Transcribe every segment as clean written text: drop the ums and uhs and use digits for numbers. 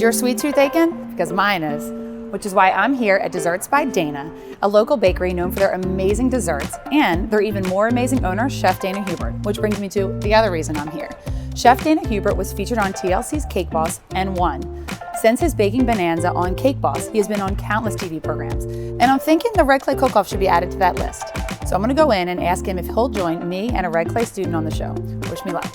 Is your sweet tooth aching? Because mine is. Which is why I'm here at Desserts by Dana, a local bakery known for their amazing desserts and their even more amazing owner, Chef Dana Herbert, which brings me to the other reason I'm here. Chef Dana Herbert was featured on TLC's Cake Boss and won. Since his baking bonanza on Cake Boss, he has been on countless TV programs, and I'm thinking the Red Clay Cook-Off should be added to that list. So I'm gonna go in and ask him if he'll join me and a Red Clay student on the show. Wish me luck.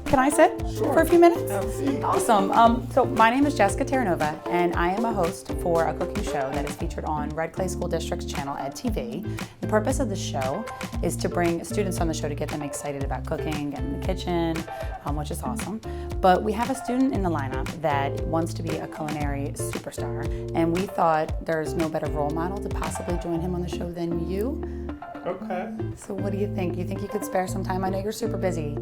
Can I sit for a few minutes? Awesome. So my name is Jessica Terranova, and I am a host for a cooking show that is featured on Red Clay School District's channel Ed TV. The purpose of the show is to bring students on the show to get them excited about cooking and in the kitchen, which is awesome. But we have a student in the lineup that wants to be a culinary superstar, and we thought there's no better role model to possibly join him on the show than you. Okay. So what do you think? You think you could spare some time? I know you're super busy.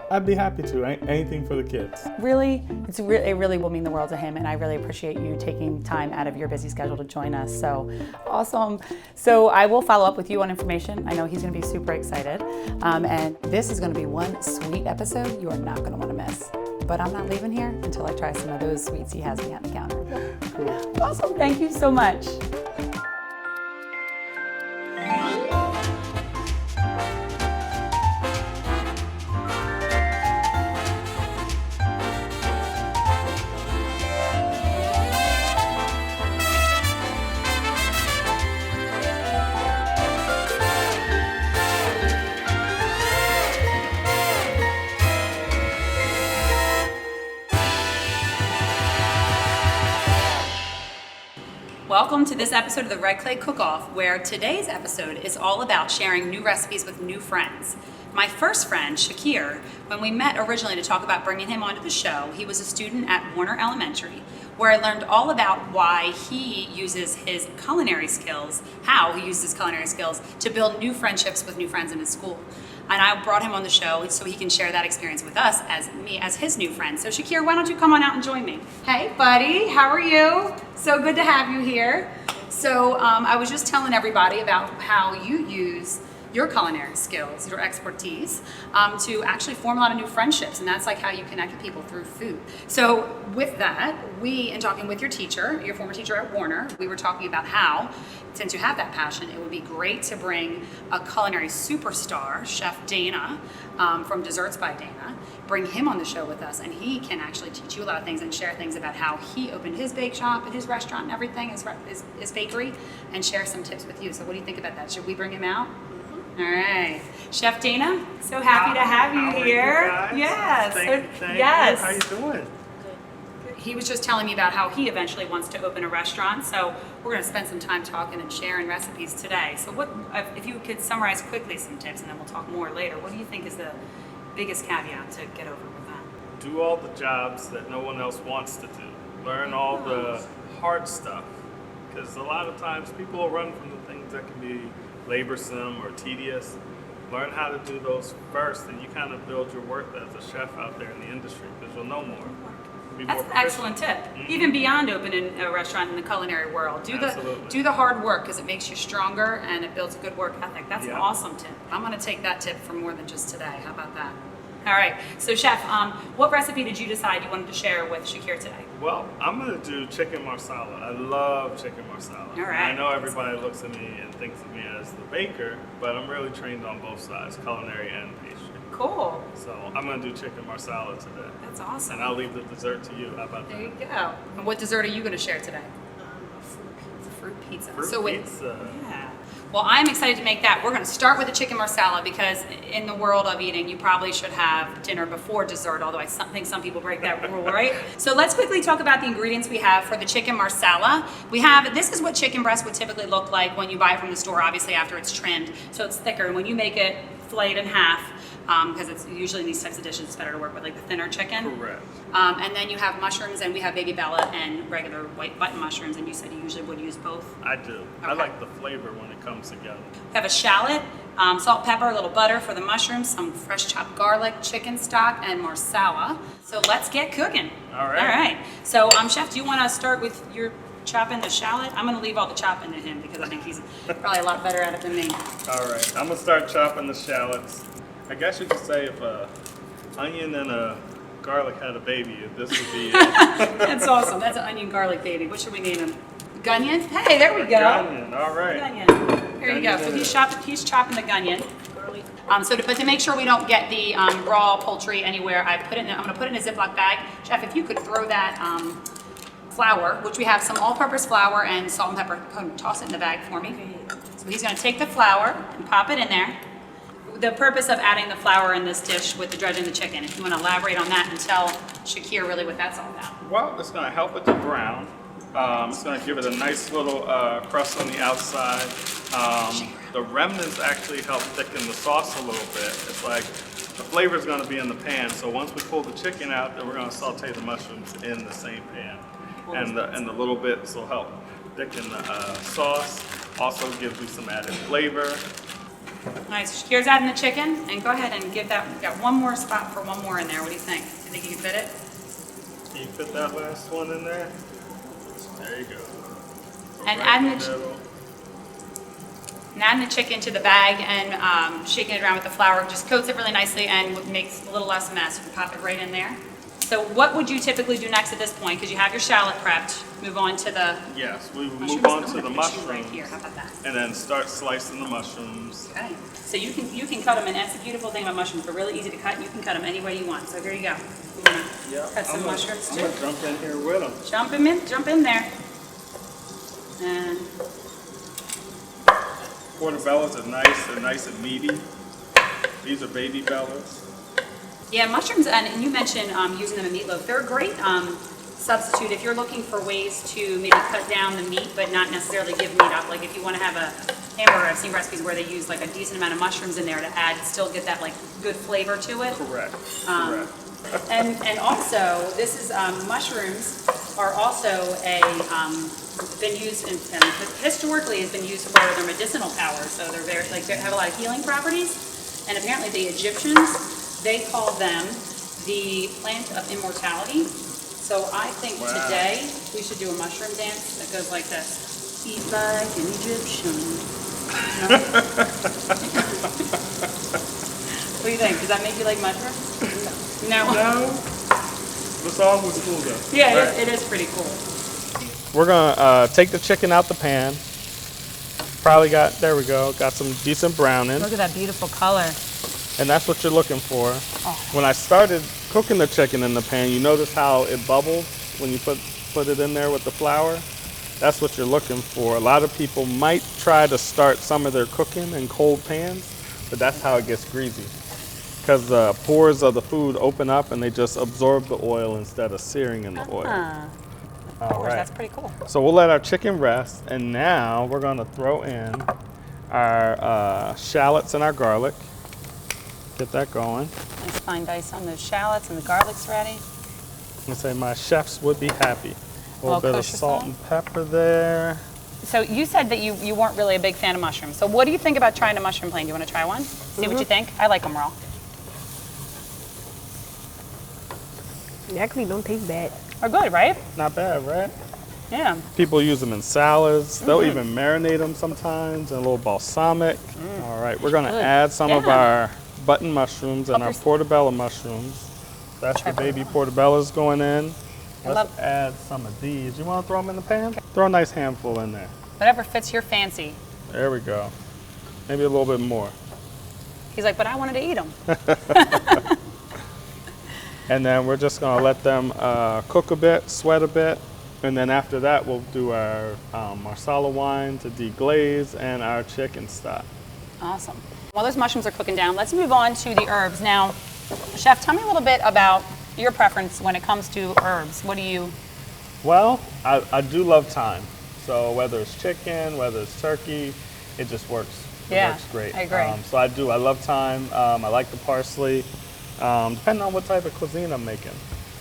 I'd be happy to. Anything for the kids. Really? It really will mean the world to him, and I really appreciate you taking time out of your busy schedule to join us. So awesome. So I will follow up with you on information. I know he's going to be super excited. And this is going to be one sweet episode you are not going to want to miss. But I'm not leaving here until I try some of those sweets he has behind the counter. Cool. Awesome. Thank you so much. Welcome to this episode of the Red Clay Cook-Off, where today's episode is all about sharing new recipes with new friends. My first friend, Shakieyr, when we met originally to talk about bringing him onto the show, he was a student at Warner Elementary, where I learned all about why he uses his culinary skills, how he uses his culinary skills to build new friendships with new friends in his school. And I brought him on the show so he can share that experience with us as his new friend. So Shakieyr, why don't you come on out and join me? Hey buddy, how are you? So good to have you here. So I was just telling everybody about how you use your culinary skills, your expertise, to actually form a lot of new friendships, and that's like how you connect with people through food. So with that, in talking with your teacher, your former teacher at Warner, we were talking about how, since you have that passion, it would be great to bring a culinary superstar, Chef Dana, from Desserts by Dana, bring him on the show with us, and he can actually teach you a lot of things and share things about how he opened his bake shop and his restaurant and everything, his bakery, and share some tips with you. So what do you think about that? Should we bring him out? All right, Chef Dana, so happy to have you here. Yes. Thank yes. you. How you doing? He was just telling me about how he eventually wants to open a restaurant, so we're going to spend some time talking and sharing recipes today. So what, if you could summarize quickly some tips, and then we'll talk more later, what do you think is the biggest caveat to get over with that? Do all the jobs that no one else wants to do. Learn all the hard stuff, because a lot of times people will run from the things that can be laborsome or tedious. Learn how to do those first, and you kind of build your worth as a chef out there in the industry, because you'll know more. That's an excellent tip. Mm-hmm. Even beyond opening a restaurant in the culinary world, do the hard work, because it makes you stronger and it builds a good work ethic. That's an awesome tip. I'm going to take that tip for more than just today. How about that? All right. So, Chef, what recipe did you decide you wanted to share with Shakieyr today? Well, I'm going to do chicken Marsala. I love chicken Marsala. All right. I know everybody looks at me and thinks of me as the baker, but I'm really trained on both sides, culinary and pastry. Cool. So I'm going to do chicken Marsala today. That's awesome. And I'll leave the dessert to you. How about that? There you go. And what dessert are you going to share today? A fruit pizza. Fruit pizza. Yeah. Well, I'm excited to make that. We're going to start with the chicken marsala because in the world of eating, you probably should have dinner before dessert, although I think some people break that rule, right? So let's quickly talk about the ingredients we have for the chicken marsala. This is what chicken breast would typically look like when you buy it from the store, obviously after it's trimmed. So it's thicker. And when you make it, fillet it in half, because it's usually in these types of dishes, it's better to work with like the thinner chicken. Correct. And then you have mushrooms, and we have baby bella and regular white button mushrooms, and you said you usually would use both? I do. Okay. I like the flavor when it comes together. We have a shallot, salt, pepper, a little butter for the mushrooms, some fresh chopped garlic, chicken stock, and marsala. So let's get cooking. All right. All right. So, Chef, do you want to start with your chopping the shallot? I'm going to leave all the chopping to him because I think he's probably a lot better at it than me. All right. I'm going to start chopping the shallots. I guess you could say if a onion and a garlic had a baby, this would be it. That's awesome. That's an onion garlic baby. What should we name him? Gunion? Hey, there we go. Gunion. All right. Gunion. Here you go. So he's chopping the gunion. But to make sure we don't get the raw poultry anywhere, I'm going to put it in a Ziploc bag. Chef, if you could throw that flour, which we have some all-purpose flour and salt and pepper, toss it in the bag for me. So he's going to take the flour and pop it in there. The purpose of adding the flour in this dish with the dredging the chicken, if you want to elaborate on that and tell Shakieyr really what that's all about. Well, it's going to help it to brown. It's going to give it a nice little crust on the outside. The remnants actually help thicken the sauce a little bit. It's like the flavor is going to be in the pan, so once we pull the chicken out, then we're going to saute the mushrooms in the same pan. And the little bits will help thicken the sauce. Also gives you some added flavor. Nice. Shakiyeyr's adding the chicken, and go ahead and give that. We've got one more spot for one more in there. What do you think? You think you can fit it? Can you fit that last one in there? There you go. And adding the chicken to the bag and shaking it around with the flour just coats it really nicely and makes a little less mess. You can pop it right in there. So what would you typically do next at this point? Because you have your shallot prepped. Move on to the Yes, we will move on to the mushrooms. Right here. How about that? And then start slicing the mushrooms. Okay. So you can cut them, and that's the beautiful thing about mushrooms. They're really easy to cut. You can cut them any way you want. So here you go. Cut some mushrooms too. I'm gonna jump in here with them. Jump in there. And Portobellos are nice. They're nice and meaty. These are baby bellas. yeah, mushrooms, and you mentioned using them in meatloaf. They're a great substitute if you're looking for ways to maybe cut down the meat, but not necessarily give meat up. Like if you want to have a hamburger, I've seen recipes where they use like a decent amount of mushrooms in there to add, still get that like good flavor to it. Correct. Correct. And also, this is mushrooms are also been used historically has been used for their medicinal powers. So they're very they have a lot of healing properties. And apparently the Egyptians, they call them the plant of immortality. So I think today we should do a mushroom dance that goes like this: eat like an Egyptian. What do you think? Does that make you like mushrooms? No. No. The song was cool though. Yeah, right? it is pretty cool. We're gonna take the chicken out the pan. Probably there we go, got some decent browning. Look at that beautiful color. And that's what you're looking for. Oh. When I started cooking the chicken in the pan, you notice how it bubbles when you put it in there with the flour? That's what you're looking for. A lot of people might try to start some of their cooking in cold pans, but that's how it gets greasy. Because the pores of the food open up and they just absorb the oil instead of searing in the oil. All right. That's pretty cool. So we'll let our chicken rest, and now we're gonna throw in our shallots and our garlic. Get that going. Nice fine dice on those shallots, and the garlic's ready. I say my chefs would be happy. A little bit of salt and pepper there. So you said that you weren't really a big fan of mushrooms. So what do you think about trying a mushroom plain? Do you want to try one? See what you think? I like them raw. They actually don't taste bad. Are good, right? Not bad, right? Yeah. People use them in salads. They'll even marinate them sometimes in a little balsamic. All right, we're gonna add some of our button mushrooms and our portobello mushrooms. That's the baby portobellos going in. Let's add some of these. You want to throw them in the pan? Throw a nice handful in there. Whatever fits your fancy. There we go. Maybe a little bit more. He's like, but I wanted to eat them. And then we're just going to let them cook a bit, sweat a bit. And then after that, we'll do our Marsala wine to deglaze and our chicken stock. Awesome. While those mushrooms are cooking down, let's move on to the herbs. Now, Chef, tell me a little bit about your preference when it comes to herbs. What do you... Well, I do love thyme. So whether it's chicken, whether it's turkey, it just works. It works great. I agree. So I love thyme. I like the parsley, depending on what type of cuisine I'm making.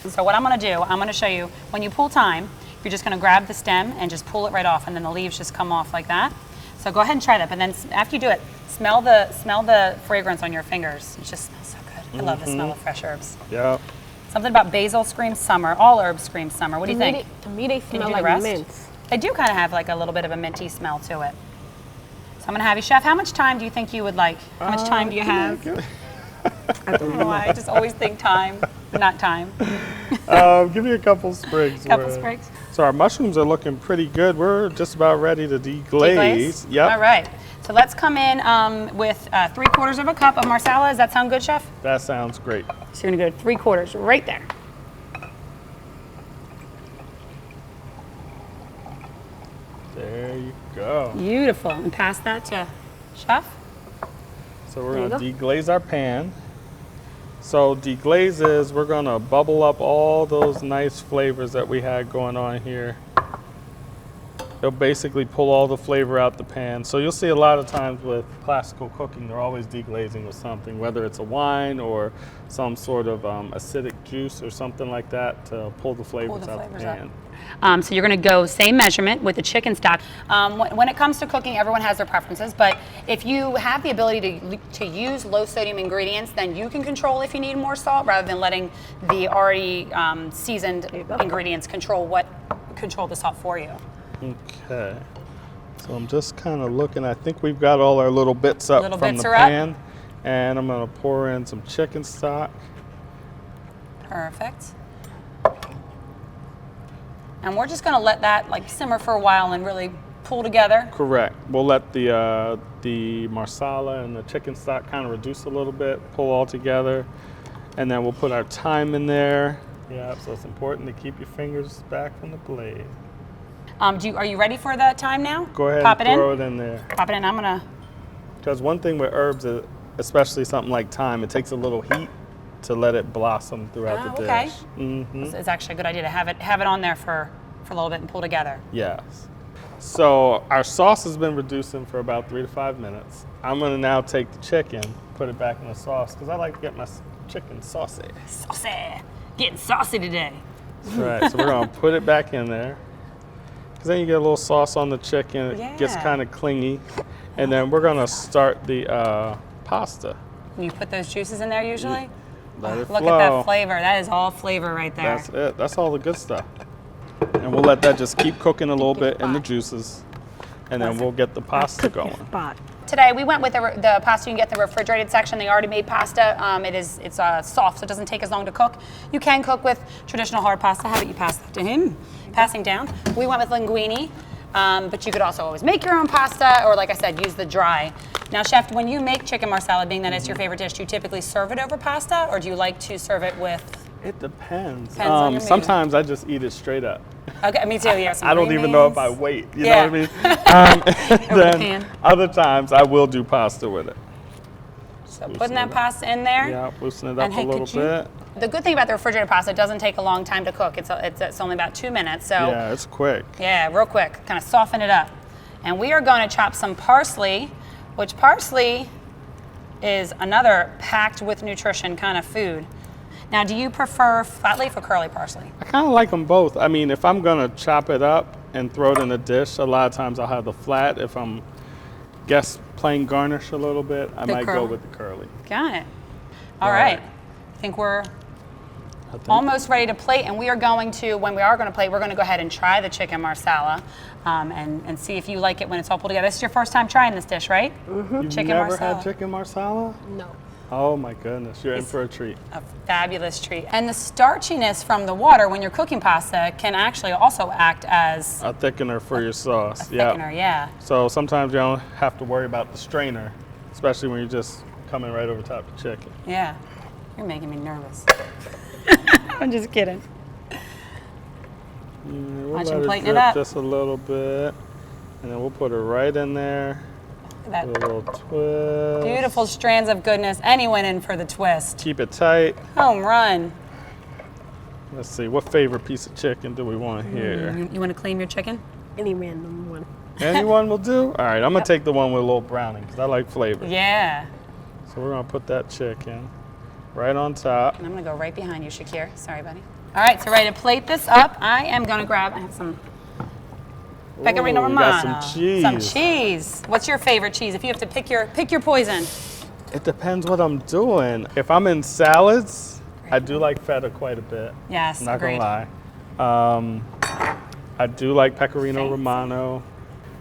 So what I'm going to do, I'm going to show you, when you pull thyme, you're just going to grab the stem and just pull it right off, and then the leaves just come off like that. So go ahead and try that, but then after you do it, smell the fragrance on your fingers. It just smells so good. I love the smell of fresh herbs. Yeah. Something about basil screams summer. All herbs scream summer. What do you think? To me, they Can you smell do the like rest? mint. They do kind of have like a little bit of a minty smell to it. So I'm going to have you, Chef, how much time do you think you would like? How much time do you have? I don't know why. I just always think time, not time. Give me a couple sprigs. Sprigs. So our mushrooms are looking pretty good. We're just about ready to deglaze. Yep. All right. So let's come in with 3/4 of a cup of Marsala. Does that sound good, Chef? That sounds great. So you're going to go 3/4 right there. There you go. Beautiful. And pass that to Chef. So we're going to deglaze our pan. So deglaze is we're going to bubble up all those nice flavors that we had going on here. It'll basically pull all the flavor out the pan. So you'll see a lot of times with classical cooking, they're always deglazing with something, whether it's a wine or some sort of acidic juice or something like that to pull the flavors out the pan. So you're going to go same measurement with the chicken stock. When it comes to cooking, everyone has their preferences, but if you have the ability to use low sodium ingredients, then you can control if you need more salt rather than letting the already seasoned ingredients control the salt for you. Okay. So I'm just kind of looking. I think we've got all our little bits up from the pan. And I'm going to pour in some chicken stock. Perfect. And we're just going to let that like simmer for a while and really pull together. Correct. We'll let the Marsala and the chicken stock kind of reduce a little bit, pull all together, and then we'll put our thyme in there. Yeah, so it's important to keep your fingers back from the blade. Are you ready for the thyme now? Go ahead Pop and it throw it in there. Pop it in. I'm going to... Because one thing with herbs, especially something like thyme, it takes a little heat to let it blossom throughout the dish. It's actually a good idea to have it on there for a little bit and pull together. Yes. So our sauce has been reducing for about 3 to 5 minutes. I'm going to now take the chicken, put it back in the sauce, because I like to get my chicken saucy. Saucy. Getting saucy today. That's right. So we're going to put it back in there. Because then you get a little sauce on the chicken. It gets kind of clingy. And then we're going to start the pasta. You put those juices in there usually? Let it Look flow. at that flavor. That is all flavor right there. That's it. That's all the good stuff. And we'll let that just keep cooking a little bit in the juices. And then we'll get the pasta going. Today we went with the pasta you can get in the refrigerated section, the already made pasta. It's soft, so it doesn't take as long to cook. You can cook with traditional hard pasta. How about you pass that to him? Passing down. We went with linguine, but you could also always make your own pasta, or like I said, use the dry. Now, Chef, when you make chicken marsala, being that it's your favorite dish, do you typically serve it over pasta, or do you like to serve it with? It depends. Depends on your mood. Sometimes I just eat it straight up. Okay, me too. Yeah, I don't even know if I wait. You know what I mean? Then other times I will do pasta with it. So putting that pasta in there. Yeah, loosen it up a little bit. The good thing about the refrigerated pasta, it doesn't take a long time to cook. It's only about 2 minutes. So yeah, it's quick. Yeah, real quick. Kind of soften it up. And we are going to chop some parsley, which parsley is another packed with nutrition kind of food. Now, do you prefer flat leaf or curly parsley? I kind of like them both. I mean, if I'm going to chop it up and throw it in a dish, a lot of times I'll have the flat. If I'm plain garnish a little bit, I might go with the curly. Got it. All right. I think we're almost ready to plate, and we are going to, when we are going to plate, we're going to go ahead and try the chicken marsala and see if you like it when it's all pulled together. This is your first time trying this dish, right? Mm-hmm. You've never had chicken marsala? No. Oh my goodness, you're in for a treat. A fabulous treat. And the starchiness from the water when you're cooking pasta can actually also act as a thickener for your sauce. A thickener, yeah. So sometimes you don't have to worry about the strainer, especially when you're just coming right over top of the chicken. Yeah. You're making me nervous. I'm just kidding. We'll Watch let him it plating it drip up. just a little bit, and then we'll put it right in there. Look at With a that. little twist. Beautiful strands of goodness. And he went in for the twist. Keep it tight. Home run. Let's see, what favorite piece of chicken do we want here? You want to claim your chicken? Any random one. Anyone will do? All right, I'm gonna take the one with a little browning because I like flavor. Yeah. So we're gonna put that chicken right on top. And I'm going to go right behind you, Shakieyr. Sorry, buddy. All right, so ready to plate this up. I am going to grab, I have some pecorino Ooh, you romano. got some cheese. Some cheese. What's your favorite cheese? If you have to pick your poison. It depends what I'm doing. If I'm in salads, I do like feta quite a bit. Yes, I'm not agreed. gonna lie. I do like pecorino Fancy. romano.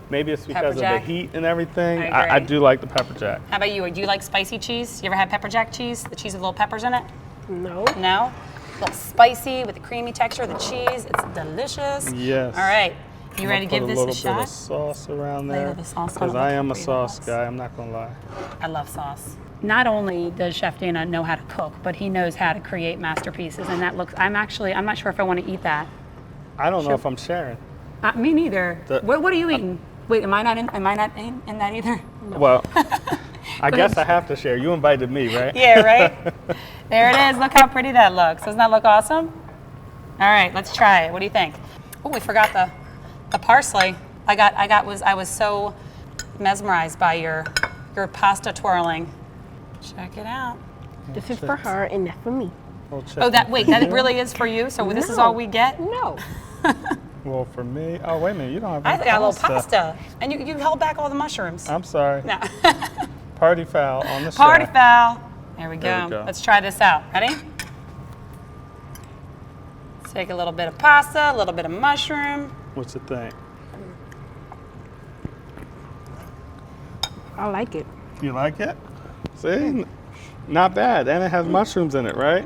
Maybe it's because Pepper of the jack. heat and everything. I I agree. do like the pepper jack. How about you? Do you like spicy cheese? You ever had pepper jack cheese? The cheese with little peppers in it? No. No? A little spicy with the creamy texture of the cheese. It's delicious. Yes. All right. You ready to give this a Put a little bit shot? of sauce around Lay a there. little sauce on it Because with I am a pecorino sauce sauce. guy. I'm not gonna lie. I love sauce. Not only does Chef Dana know how to cook, but he knows how to create masterpieces. And that looks, I'm not sure if I want to eat that. I don't know if I'm sharing. Me neither. The- What are you eating? Wait, am I not in that either? Well, I guess I have to share. You invited me, right? Yeah, right? There it is. Look how pretty that looks. Doesn't that look awesome? All right, let's try it. What do you think? Oh, we forgot the parsley. I was so mesmerized by your pasta twirling. Check it out. This is for her and that's for me. Oh, that really is for you? So this is all we get? No. Well, for me, oh wait a minute, you don't have I any got a little pasta. And you held back all the mushrooms. I'm sorry. No. Party foul on the Party chef. foul. There we There go. we go. Let's try this out. Ready? Let's take a little bit of pasta, a little bit of mushroom. What's the thing? I like it. You like it? See? Not bad. And it has mushrooms in it, right?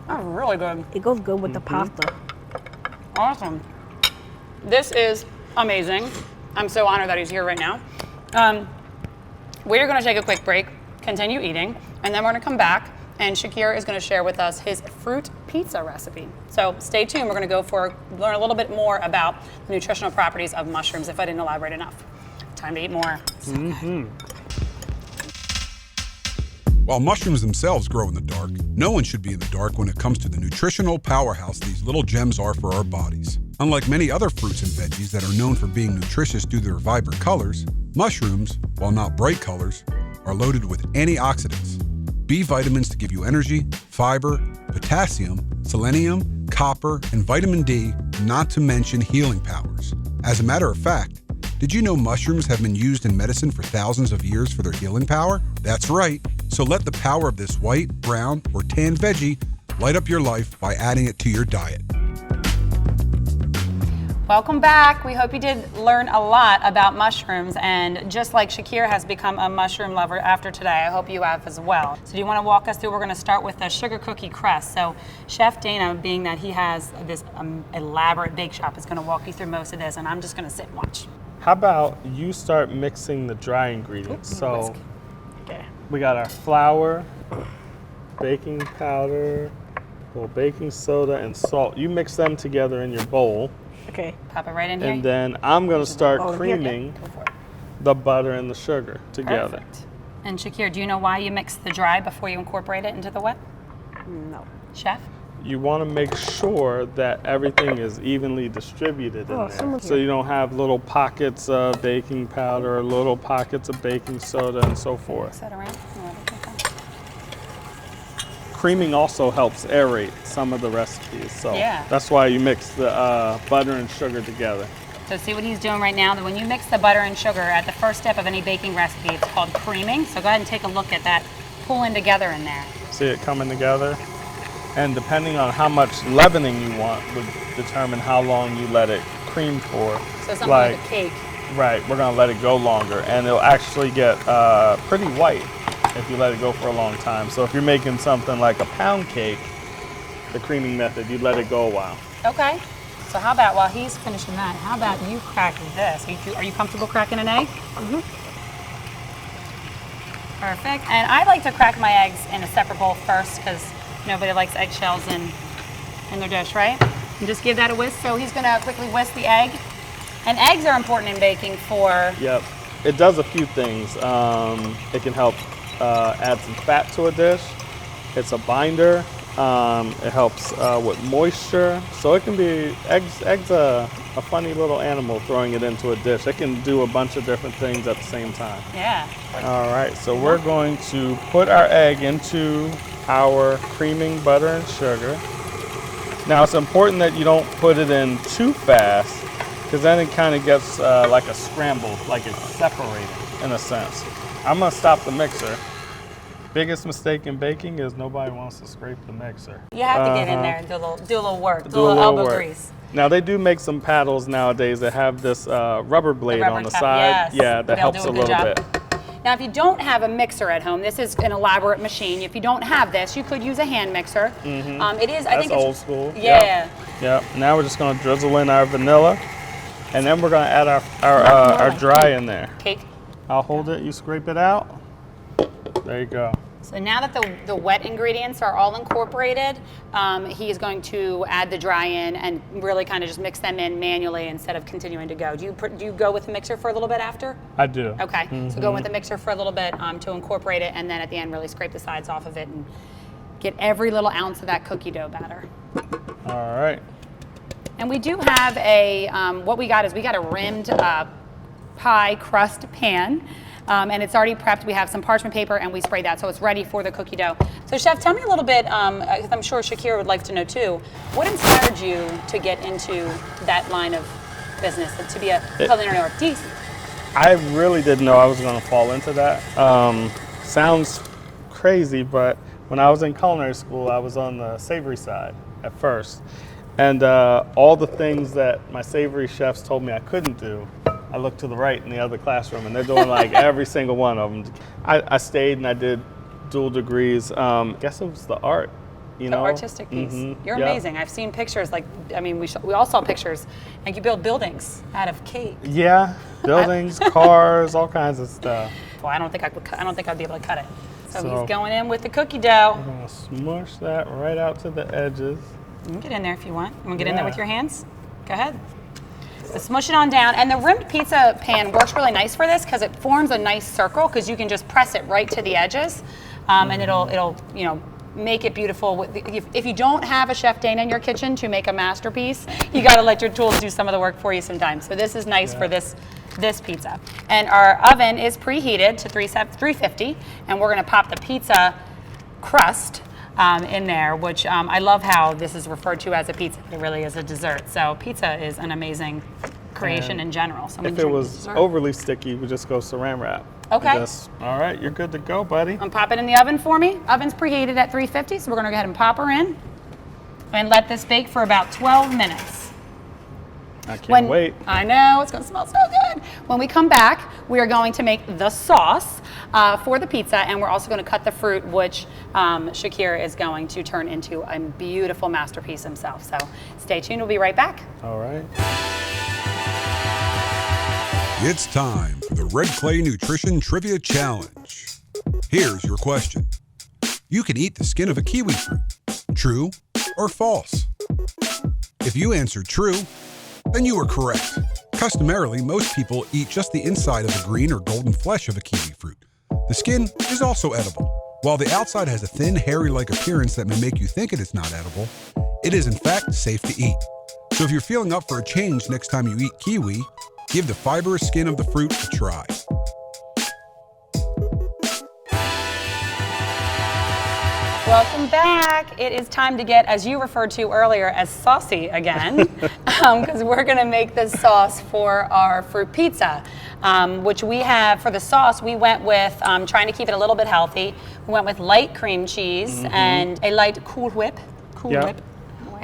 Oh, really good. It goes good with the pasta. Awesome. This is amazing. I'm so honored that he's here right now. We're going to take a quick break, continue eating, and then we're going to come back, and Shakieyr is going to share with us his fruit pizza recipe. So stay tuned. We're going to learn a little bit more about the nutritional properties of mushrooms, if I didn't elaborate enough. Time to eat more. So good. While mushrooms themselves grow in the dark, no one should be in the dark when it comes to the nutritional powerhouse these little gems are for our bodies. Unlike many other fruits and veggies that are known for being nutritious due to their vibrant colors, mushrooms, while not bright colors, are loaded with antioxidants, B vitamins to give you energy, fiber, potassium, selenium, copper, and vitamin D, not to mention healing powers. As a matter of fact, did you know mushrooms have been used in medicine for thousands of years for their healing power? That's right. So let the power of this white, brown, or tan veggie light up your life by adding it to your diet. Welcome back. We hope you did learn a lot about mushrooms, and just like Shakieyr has become a mushroom lover after today, I hope you have as well. So do you want to walk us through? We're going to start with the sugar cookie crust. So Chef Dana, being that he has this elaborate bake shop, is going to walk you through most of this, and I'm just going to sit and watch. How about you start mixing the dry ingredients? So Okay. we got our flour, baking powder, a little baking soda, and salt. You mix them together in your bowl. Okay. Pop it right in here. And then I'm gonna start Oh, here, creaming Go for it. the butter and the sugar together. Perfect. And Shakieyr, do you know why you mix the dry before you incorporate it into the wet? No. Chef? You want to make sure that everything is evenly distributed in Oh, there. someone's So here. you don't have little pockets of baking powder or little pockets of baking soda and so forth. Mix that around. Creaming also helps aerate some of the recipes. So Yeah. that's why you mix the butter and sugar together. So see what he's doing right now? That when you mix the butter and sugar at the first step of any baking recipe, it's called creaming. So go ahead and take a look at that pulling together in there. See it coming together? And depending on how much leavening you want would determine how long you let it cream for. So something like a cake. Right, we're gonna let it go longer, and it'll actually get pretty white if you let it go for a long time. So if you're making something like a pound cake, the creaming method, you let it go a while. Okay. So how about while he's finishing that, how about you cracking this? Are you comfortable cracking an egg? Mm-hmm. Perfect. And I like to crack my eggs in a separate bowl first because nobody likes eggshells in their dish, right? And just give that a whisk. So he's gonna quickly whisk the egg. And eggs are important in baking for... Yep. It does a few things. It can help add some fat to a dish. It's a binder. It helps with moisture. So it can be, eggs a funny little animal throwing it into a dish. It can do a bunch of different things at the same time. Yeah. All right, so we're going to put our egg into our creaming butter and sugar. Now it's important that you don't put it in too fast, because then it kind of gets like a scramble, like it's separated in a sense. I'm gonna stop the mixer. Biggest mistake in baking is nobody wants to scrape the mixer. You have to get in there and do a little work, do a little elbow grease. Now they do make some paddles nowadays that have this rubber blade on the cap, side. yes. Yeah, that They'll helps do a good little job. bit. Now, if you don't have a mixer at home, this is an elaborate machine. If you don't have this, you could use a hand mixer. It is, I think it's old school. Yeah. Yep. Now we're just gonna drizzle in our vanilla, and then we're gonna add our dry in there. Cake. I'll hold it. You scrape it out. There you go. So now that the wet ingredients are all incorporated, he is going to add the dry in and really kind of just mix them in manually instead of continuing to go. Do you go with the mixer for a little bit after? I do. Okay, so go with the mixer for a little bit to incorporate it, and then at the end really scrape the sides off of it and get every little ounce of that cookie dough batter. All right. And we do have what we got a rimmed pie crust pan. And it's already prepped. We have some parchment paper and we spray that, so it's ready for the cookie dough. So Chef, tell me a little bit, because I'm sure Shakieyr would like to know too, what inspired you to get into that line of business, to be a culinary artiste? I really didn't know I was going to fall into that. Sounds crazy, but when I was in culinary school, I was on the savory side at first. And all the things that my savory chefs told me I couldn't do, I looked to the right in the other classroom, and they're doing like every single one of them. I stayed and I did dual degrees. I guess it was the art, you know? The artistic piece. You're amazing. I've seen pictures, we all saw pictures, and you build buildings out of cake. Yeah, buildings, cars, all kinds of stuff. Well, I don't think I'd be able to cut it. So he's going in with the cookie dough. I'm gonna smush that right out to the edges. You can get in there if you want. You want to get in there with your hands? Go ahead. So smush it on down. And the rimmed pizza pan works really nice for this because it forms a nice circle, because you can just press it right to the edges, and it'll make it beautiful. If you don't have a Chef Dana in your kitchen to make a masterpiece, you got to let your tools do some of the work for you sometimes. So this is nice for this pizza. And our oven is preheated to 350, and we're going to pop the pizza crust in there, which I love how this is referred to as a pizza, but it really is a dessert. So pizza is an amazing creation in general. So if it was overly sticky, we just go saran wrap. Okay. All right, you're good to go, buddy. Pop it in the oven for me. Oven's preheated at 350, so we're going to go ahead and pop her in and let this bake for about 12 minutes. I can't wait. I know, it's going to smell so good. When we come back, we are going to make the sauce for the pizza, and we're also going to cut the fruit, which Shakieyr is going to turn into a beautiful masterpiece himself. So stay tuned, we'll be right back. All right. It's time for the Red Clay Nutrition Trivia Challenge. Here's your question. You can eat the skin of a kiwi fruit. True or false? If you answer true, then you are correct. Customarily, most people eat just the inside of the green or golden flesh of a kiwi fruit. The skin is also edible. While the outside has a thin, hairy-like appearance that may make you think it is not edible, it is in fact safe to eat. So if you're feeling up for a change next time you eat kiwi, give the fibrous skin of the fruit a try. Welcome back. It is time to get, as you referred to earlier, as saucy again, because we're going to make this sauce for our fruit pizza, which we have, for the sauce, we went with, trying to keep it a little bit healthy, we went with light cream cheese and a light Cool Whip.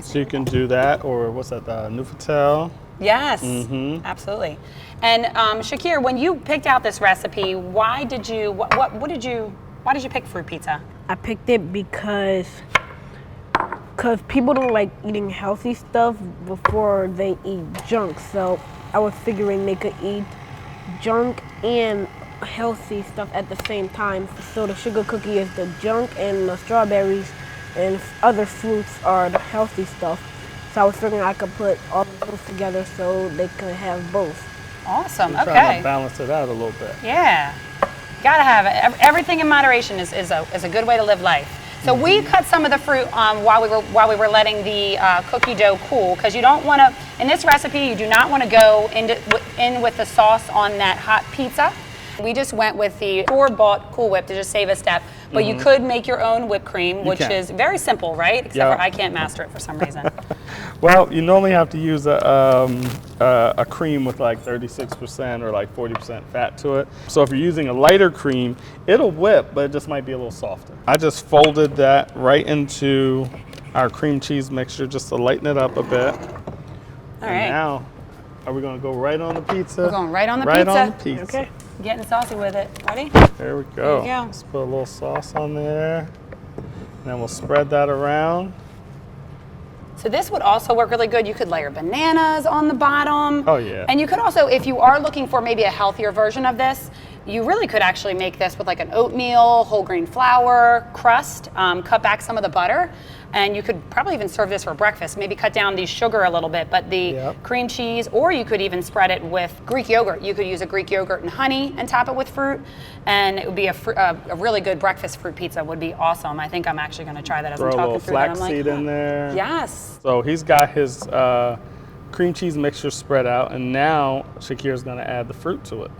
So you can do that, or what's that, Nougatel? Yes, absolutely. And Shakieyr, when you picked out this recipe, why did you pick fruit pizza? I picked it because people don't like eating healthy stuff before they eat junk. So I was figuring they could eat junk and healthy stuff at the same time. So the sugar cookie is the junk, and the strawberries and other fruits are the healthy stuff. So I was figuring I could put all of those together so they could have both. Awesome. Trying Okay. to balance it out a little bit. Yeah. Gotta have it. Everything in moderation is a good way to live life. So we cut some of the fruit while we were letting the cookie dough cool, because you don't want to. In this recipe, you do not want to go in with the sauce on that hot pizza. We just went with the store-bought Cool Whip to just save a step. But you could make your own whipped cream, which is very simple, right? Except for I can't master it for some reason. Well, you normally have to use a cream with like 36% or like 40% fat to it. So if you're using a lighter cream, it'll whip, but it just might be a little softer. I just folded that right into our cream cheese mixture just to lighten it up a bit. All right. Now, are we going to go right on the pizza? We're going right on the right pizza. Right on the pizza. Okay. Getting saucy with it. Ready? There we go. There you go. Let's put a little sauce on there. And then we'll spread that around. So this would also work really good. You could layer bananas on the bottom. Oh, yeah. And you could also, if you are looking for maybe a healthier version of this, you really could actually make this with like an oatmeal, whole grain flour crust, cut back some of the butter, and you could probably even serve this for breakfast. Maybe cut down the sugar a little bit, but the cream cheese, or you could even spread it with Greek yogurt. You could use a Greek yogurt and honey and top it with fruit, and it would be a really good breakfast fruit pizza. Would be awesome. I think I'm actually going to try that as I'm talking through that. Throw a little flaxseed in there. Yes. So he's got his cream cheese mixture spread out, and now Shakeyeur's going to add the fruit to it.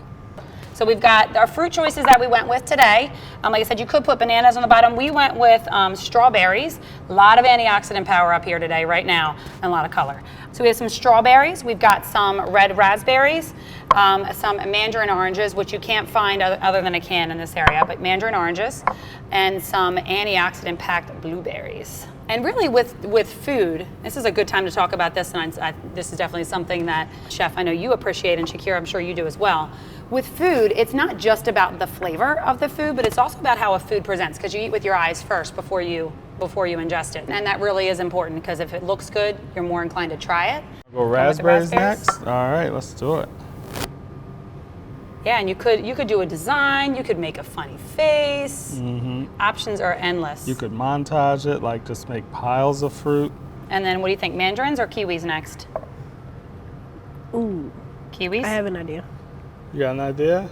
So we've got our fruit choices that we went with today. Like I said, you could put bananas on the bottom. We went with strawberries. A lot of antioxidant power up here today, right now, and a lot of color. So we have some strawberries. We've got some red raspberries, some mandarin oranges, which you can't find other than a can in this area, but mandarin oranges, and some antioxidant-packed blueberries. And really with food, this is a good time to talk about this, and this is definitely something that, Chef, I know you appreciate, and Shakieyr, I'm sure you do as well. With food, it's not just about the flavor of the food, but it's also about how a food presents, because you eat with your eyes first before you ingest it. And that really is important, because if it looks good, you're more inclined to try it. We'll go raspberries next. All right, let's do it. Yeah, and you could do a design, you could make a funny face. Options are endless. You could montage it, like just make piles of fruit. And then what do you think, mandarins or kiwis next? Ooh. Kiwis? I have an idea. You got an idea?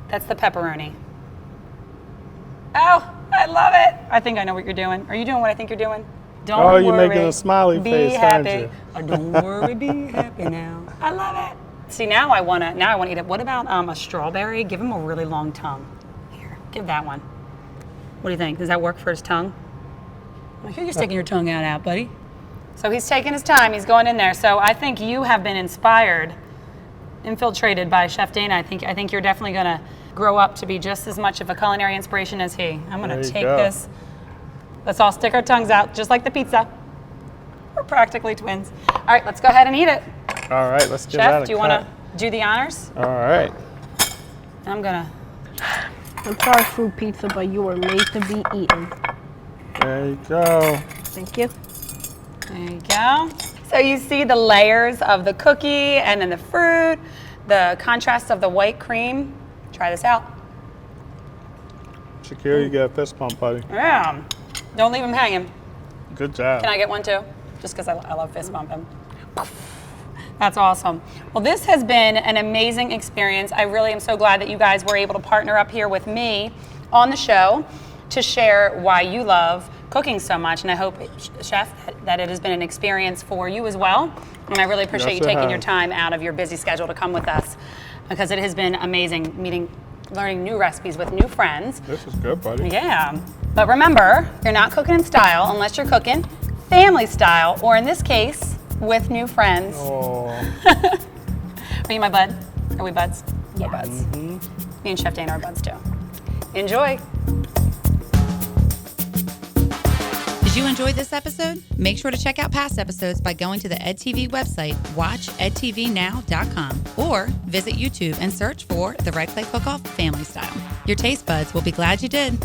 That's the pepperoni. Oh, I love it. I think I know what you're doing. Are you doing what I think you're doing? Don't worry. You're making a smiley face, aren't happy. you? Oh, don't worry, be happy now. I love it. See, now I want to eat it. What about a strawberry? Give him a really long tongue. Here, give that one. What do you think? Does that work for his tongue? Well, you're just sticking your tongue out, buddy. So he's taking his time. He's going in there. So I think you have been infiltrated by Chef Dana. I think you're definitely going to grow up to be just as much of a culinary inspiration as he. I'm going to take this. Let's all stick our tongues out, just like the pizza. We're practically twins. All right, let's go ahead and eat it. All right, let's give that a cut. Chef, do you want to do the honors? All right. I'm sorry, fruit pizza, but you were made to be eaten. There you go. Thank you. There you go. So you see the layers of the cookie and then the fruit, the contrast of the white cream. Try this out. Shakieyr, you get a fist pump, buddy. Yeah. Don't leave him hanging. Good job. Can I get one too? Just because I love fist bumping. That's awesome. Well, this has been an amazing experience. I really am so glad that you guys were able to partner up here with me on the show to share why you love cooking so much. And I hope, Chef, that it has been an experience for you as well. And I really appreciate you taking your time out of your busy schedule to come with us, because it has been amazing learning new recipes with new friends. This is good, buddy. Yeah. But remember, you're not cooking in style unless you're cooking family style, or in this case, with new friends. Oh. Are you my bud? Are we buds? Yeah. We're buds. Me and Chef Dana are buds too. Enjoy. Did you enjoy this episode? Make sure to check out past episodes by going to the EdTV website, watchedtvnow.com, or visit YouTube and search for the Red Clay Cook-Off Family Style. Your taste buds will be glad you did.